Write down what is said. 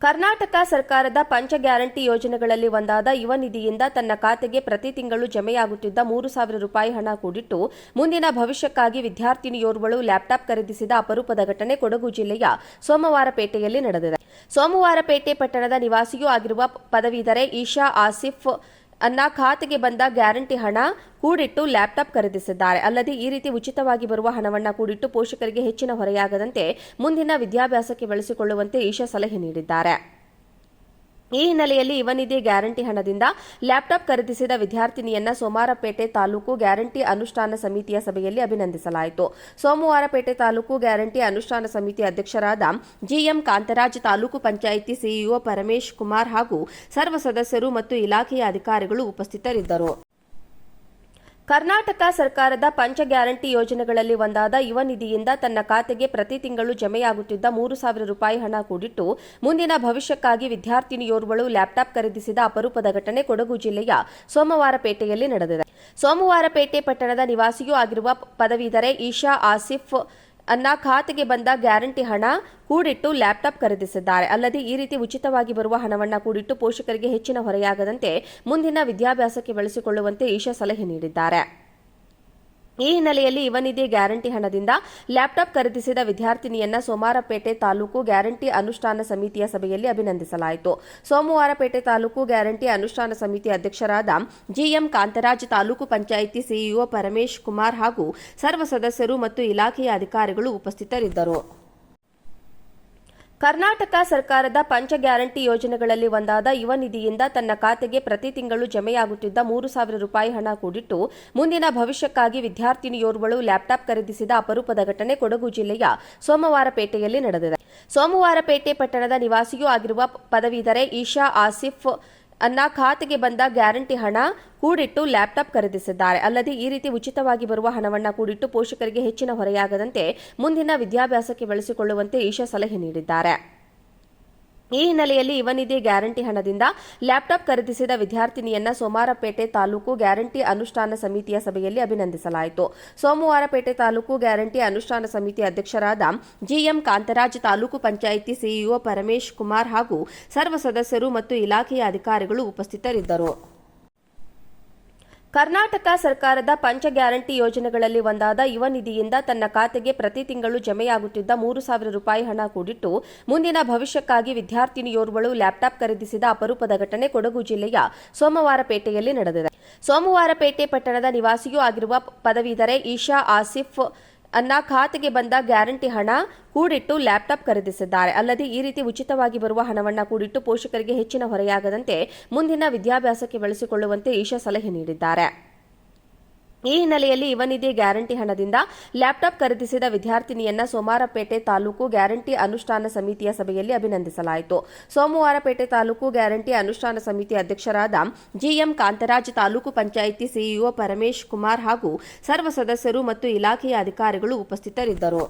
ಕರ್ನಾಟಕ ಸರ್ಕಾರದ ಪಂಚ ಗ್ಯಾರಂಟಿ ಯೋಜನೆಗಳಲ್ಲಿ ಒಂದಾದ ಯುವ ನಿಧಿಯಿಂದ ತನ್ನ ಖಾತೆಗೆ ಪ್ರತಿ ತಿಂಗಳು ಜಮೆಯಾಗುತ್ತಿದ್ದ 3,000 ರೂಪಾಯಿ ಹಣ ಕೂಡಿಟ್ಟು ಮುಂದಿನ ಭವಿಷ್ಯಕ್ಕಾಗಿ ವಿದ್ಯಾರ್ಥಿನಿಯೋರ್ವಳು ಲ್ಯಾಪ್ಟಾಪ್ ಖರೀದಿಸಿದ ಅಪರೂಪದ ಘಟನೆ ಕೊಡಗು ಜಿಲ್ಲೆಯ ಸೋಮವಾರಪೇಟೆಯಲ್ಲಿ ನಡೆದಿದೆ. ಸೋಮವಾರಪೇಟೆ ಪಟ್ಟಣದ ನಿವಾಸಿಯೂ ಆಗಿರುವ ಪದವೀಧರೆ ಈಶಾ ಆಸಿಫ್ ಅನ್ನ ಖಾತೆಗೆ ಬಂದ ಗ್ಯಾರಂಟಿ ಹಣ ಕೂಡಿಟ್ಟು ಲ್ಯಾಪ್ಟಾಪ್ ಖರೀದಿಸಿದ್ದಾರೆ. ಅಲ್ಲದೆ ಈ ರೀತಿ ಉಚಿತವಾಗಿ ಬರುವ ಹಣವನ್ನು ಕೂಡಿಟ್ಟು ಪೋಷಕರಿಗೆ ಹೆಚ್ಚಿನ ಹೊರೆಯಾಗದಂತೆ ಮುಂದಿನ ವಿದ್ಯಾಭ್ಯಾಸಕ್ಕೆ ಬಳಸಿಕೊಳ್ಳುವಂತೆ ಈಶಾ ಸಲಹೆ ನೀಡಿದ್ದಾರೆ. ಈ ಹಿನ್ನೆಲೆಯಲ್ಲಿ ಯುವ ನಿಧಿ ಗ್ಯಾರಂಟಿ ಹಣದಿಂದ ಲ್ಯಾಪ್ಟಾಪ್ ಖರೀದಿಸಿದ ವಿದ್ಯಾರ್ಥಿನಿಯನ್ನ ಸೋಮವಾರಪೇಟೆ ತಾಲೂಕು ಗ್ಯಾರಂಟಿ ಅನುಷ್ಠಾನ ಸಮಿತಿಯ ಸಭೆಯಲ್ಲಿ ಅಭಿನಂದಿಸಲಾಯಿತು. ಸೋಮವಾರಪೇಟೆ ತಾಲೂಕು ಗ್ಯಾರಂಟಿ ಅನುಷ್ಠಾನ ಸಮಿತಿ ಅಧ್ಯಕ್ಷರಾದ ಜಿಎಂ ಕಾಂತರಾಜ್, ತಾಲೂಕು ಪಂಚಾಯಿತಿ ಸಿಇಒ ಪರಮೇಶ್ ಕುಮಾರ್ ಹಾಗೂ ಸರ್ವ ಸದಸ್ಯರು ಮತ್ತು ಇಲಾಖೆಯ ಅಧಿಕಾರಿಗಳು ಉಪಸ್ಥಿತರಿದ್ದರು. ಕರ್ನಾಟಕ ಸರ್ಕಾರದ ಪಂಚ ಗ್ಯಾರಂಟಿ ಯೋಜನೆಗಳಲ್ಲಿ ಒಂದಾದ ಯುವ ನಿಧಿಯಿಂದ ತನ್ನ ಖಾತೆಗೆ ಪ್ರತಿ ತಿಂಗಳು ಜಮೆಯಾಗುತ್ತಿದ್ದ 3,000 ರೂಪಾಯಿ ಹಣ ಕೂಡಿಟ್ಟು ಮುಂದಿನ ಭವಿಷ್ಯಕ್ಕಾಗಿ ವಿದ್ಯಾರ್ಥಿನಿಯೋರ್ವಳು ಲ್ಯಾಪ್ಟಾಪ್ ಖರೀದಿಸಿದ ಅಪರೂಪದ ಘಟನೆ ಕೊಡಗು ಜಿಲ್ಲೆಯ ಸೋಮವಾರಪೇಟೆಯಲ್ಲಿ ನಡೆದಿದೆ. ಸೋಮವಾರಪೇಟೆ ಪಟ್ಟಣದ ನಿವಾಸಿಯೂ ಆಗಿರುವ ಪದವೀಧರೆ ಈಶಾ ಆಸಿಫ್ ಅನ್ನ ಖಾತೆಗೆ ಬಂದ ಗ್ಯಾರಂಟಿ ಹಣ ಕೂಡಿಟ್ಟು ಲ್ಯಾಪ್ಟಾಪ್ ಖರೀದಿಸಿದ್ದಾರೆ. ಅಲ್ಲದೆ ಈ ರೀತಿ ಉಚಿತವಾಗಿ ಬರುವ ಹಣವನ್ನು ಕೂಡಿಟ್ಟು ಪೋಷಕರಿಗೆ ಹೆಚ್ಚಿನ ಹೊರೆಯಾಗದಂತೆ ಮುಂದಿನ ವಿದ್ಯಾಭ್ಯಾಸಕ್ಕೆ ಬಳಸಿಕೊಳ್ಳುವಂತೆ ಈಶಾ ಸಲಹೆ ನೀಡಿದ್ದಾರೆ. ಈ ಹಿನ್ನೆಲೆಯಲ್ಲಿ ಯುವ ನಿಧಿ ಗ್ಯಾರಂಟಿ ಹಣದಿಂದ ಲ್ಯಾಪ್ಟಾಪ್ ಖರೀದಿಸಿದ ವಿದ್ಯಾರ್ಥಿನಿಯನ್ನ ಸೋಮವಾರಪೇಟೆ ತಾಲೂಕು ಗ್ಯಾರಂಟಿ ಅನುಷ್ಠಾನ ಸಮಿತಿಯ ಸಭೆಯಲ್ಲಿ ಅಭಿನಂದಿಸಲಾಯಿತು. ಸೋಮವಾರಪೇಟೆ ತಾಲೂಕು ಗ್ಯಾರಂಟಿ ಅನುಷ್ಠಾನ ಸಮಿತಿ ಅಧ್ಯಕ್ಷರಾದ ಜಿಎಂ ಕಾಂತರಾಜ್, ತಾಲೂಕು ಪಂಚಾಯಿತಿ ಸಿಇಒ ಪರಮೇಶ್ ಕುಮಾರ್ ಹಾಗೂ ಸರ್ವ ಸದಸ್ಯರು ಮತ್ತು ಇಲಾಖೆಯ ಅಧಿಕಾರಿಗಳು ಉಪಸ್ಥಿತರಿದ್ದರು. ಕರ್ನಾಟಕ ಸರ್ಕಾರದ ಪಂಚ ಗ್ಯಾರಂಟಿ ಯೋಜನೆಗಳಲ್ಲಿ ಒಂದಾದ ಯುವ ನಿಧಿಯಿಂದ ತನ್ನ ಖಾತೆಗೆ ಪ್ರತಿ ತಿಂಗಳು ಜಮೆಯಾಗುತ್ತಿದ್ದ 3,000 ರೂಪಾಯಿ ಹಣ ಕೂಡಿಟ್ಟು ಮುಂದಿನ ಭವಿಷ್ಯಕ್ಕಾಗಿ ವಿದ್ಯಾರ್ಥಿನಿಯೋರ್ವಳು ಲ್ಯಾಪ್ಟಾಪ್ ಖರೀದಿಸಿದ ಅಪರೂಪದ ಘಟನೆ ಕೊಡಗು ಜಿಲ್ಲೆಯ ಸೋಮವಾರಪೇಟೆಯಲ್ಲಿ ನಡೆದಿದೆ. ಸೋಮವಾರಪೇಟೆ ಪಟ್ಟಣದ ನಿವಾಸಿಯೂ ಆಗಿರುವ ಪದವೀಧರೆ ಈಶಾ ಆಸಿಫ್ ಅನ್ನ ಖಾತೆಗೆ ಬಂದ ಗ್ಯಾರಂಟಿ ಹಣ ಕೂಡಿಟ್ಟು ಲ್ಯಾಪ್ಟಾಪ್ ಖರೀದಿಸಿದ್ದಾರೆ. ಅಲ್ಲದೆ ಈ ರೀತಿ ಉಚಿತವಾಗಿ ಬರುವ ಹಣವನ್ನು ಕೂಡಿಟ್ಟು ಪೋಷಕರಿಗೆ ಹೆಚ್ಚಿನ ಹೊರೆಯಾಗದಂತೆ ಮುಂದಿನ ವಿದ್ಯಾಭ್ಯಾಸಕ್ಕೆ ಬಳಸಿಕೊಳ್ಳುವಂತೆ ಈಶಾ ಸಲಹೆ ನೀಡಿದ್ದಾರೆ. ಈ ಹಿನ್ನೆಲೆಯಲ್ಲಿ ಯುವ ನಿಧಿ ಗ್ಯಾರಂಟಿ ಹಣದಿಂದ ಲ್ಯಾಪ್ಟಾಪ್ ಖರೀದಿಸಿದ ವಿದ್ಯಾರ್ಥಿನಿಯನ್ನ ಸೋಮವಾರಪೇಟೆ ತಾಲೂಕು ಗ್ಯಾರಂಟಿ ಅನುಷ್ಠಾನ ಸಮಿತಿಯ ಸಭೆಯಲ್ಲಿ ಅಭಿನಂದಿಸಲಾಯಿತು. ಸೋಮವಾರಪೇಟೆ ತಾಲೂಕು ಗ್ಯಾರಂಟಿ ಅನುಷ್ಠಾನ ಸಮಿತಿ ಅಧ್ಯಕ್ಷರಾದ ಜಿಎಂ ಕಾಂತರಾಜ್, ತಾಲೂಕು ಪಂಚಾಯಿತಿ ಸಿಇಒ ಪರಮೇಶ್ ಕುಮಾರ್ ಹಾಗೂ ಸರ್ವ ಸದಸ್ಯರು ಮತ್ತು ಇಲಾಖೆಯ ಅಧಿಕಾರಿಗಳು ಉಪಸ್ಥಿತರಿದ್ದರು. ಕರ್ನಾಟಕ ಸರ್ಕಾರದ ಪಂಚ ಗ್ಯಾರಂಟಿ ಯೋಜನೆಗಳಲ್ಲಿ ಒಂದಾದ ಯುವ ನಿಧಿಯಿಂದ ತನ್ನ ಖಾತೆಗೆ ಪ್ರತಿ ತಿಂಗಳು ಜಮೆಯಾಗುತ್ತಿದ್ದ 3,000 ರೂಪಾಯಿ ಹಣ ಕೂಡಿಟ್ಟು ಮುಂದಿನ ಭವಿಷ್ಯಕ್ಕಾಗಿ ವಿದ್ಯಾರ್ಥಿನಿಯೋರ್ವಳು ಲ್ಯಾಪ್ಟಾಪ್ ಖರೀದಿಸಿದ ಅಪರೂಪದ ಘಟನೆ ಕೊಡಗು ಜಿಲ್ಲೆಯ ಸೋಮವಾರಪೇಟೆಯಲ್ಲಿ ನಡೆದಿದೆ. ಸೋಮವಾರಪೇಟೆ ಪಟ್ಟಣದ ನಿವಾಸಿಯೂ ಆಗಿರುವ ಪದವೀಧರೆ ಈಶಾ ಆಸಿಫ್ ಅನ್ನ ಖಾತೆಗೆ ಬಂದ ಗ್ಯಾರಂಟಿ ಹಣ ಕೂಡಿಟ್ಟು ಲ್ಯಾಪ್ಟಾಪ್ ಖರೀದಿಸಿದ್ದಾರೆ. ಅಲ್ಲದೆ ಈ ರೀತಿ ಉಚಿತವಾಗಿ ಬರುವ ಹಣವನ್ನು ಕೂಡಿಟ್ಟು ಪೋಷಕರಿಗೆ ಹೆಚ್ಚಿನ ಹೊರೆಯಾಗದಂತೆ ಮುಂದಿನ ವಿದ್ಯಾಭ್ಯಾಸಕ್ಕೆ ಬಳಸಿಕೊಳ್ಳುವಂತೆ ಈಶಾ ಸಲಹೆ ನೀಡಿದ್ದಾರೆ. ಈ ಹಿನ್ನೆಲೆಯಲ್ಲಿ ಯುವ ನಿಧಿ ಗ್ಯಾರಂಟಿ ಹಣದಿಂದ ಲ್ಯಾಪ್ಟಾಪ್ ಖರೀದಿಸಿದ ವಿದ್ಯಾರ್ಥಿನಿಯನ್ನ ಸೋಮವಾರಪೇಟೆ ತಾಲೂಕು ಗ್ಯಾರಂಟಿ ಅನುಷ್ಠಾನ ಸಮಿತಿಯ ಸಭೆಯಲ್ಲಿ ಅಭಿನಂದಿಸಲಾಯಿತು. ಸೋಮವಾರಪೇಟೆ ತಾಲೂಕು ಗ್ಯಾರಂಟಿ ಅನುಷ್ಠಾನ ಸಮಿತಿ ಅಧ್ಯಕ್ಷರಾದ ಜಿಎಂ ಕಾಂತರಾಜ್, ತಾಲೂಕು ಪಂಚಾಯಿತಿ ಸಿಇಒ ಪರಮೇಶ್ ಕುಮಾರ್ ಹಾಗೂ ಸರ್ವ ಸದಸ್ಯರು ಮತ್ತು ಇಲಾಖೆಯ ಅಧಿಕಾರಿಗಳು ಉಪಸ್ಥಿತರಿದ್ದರು.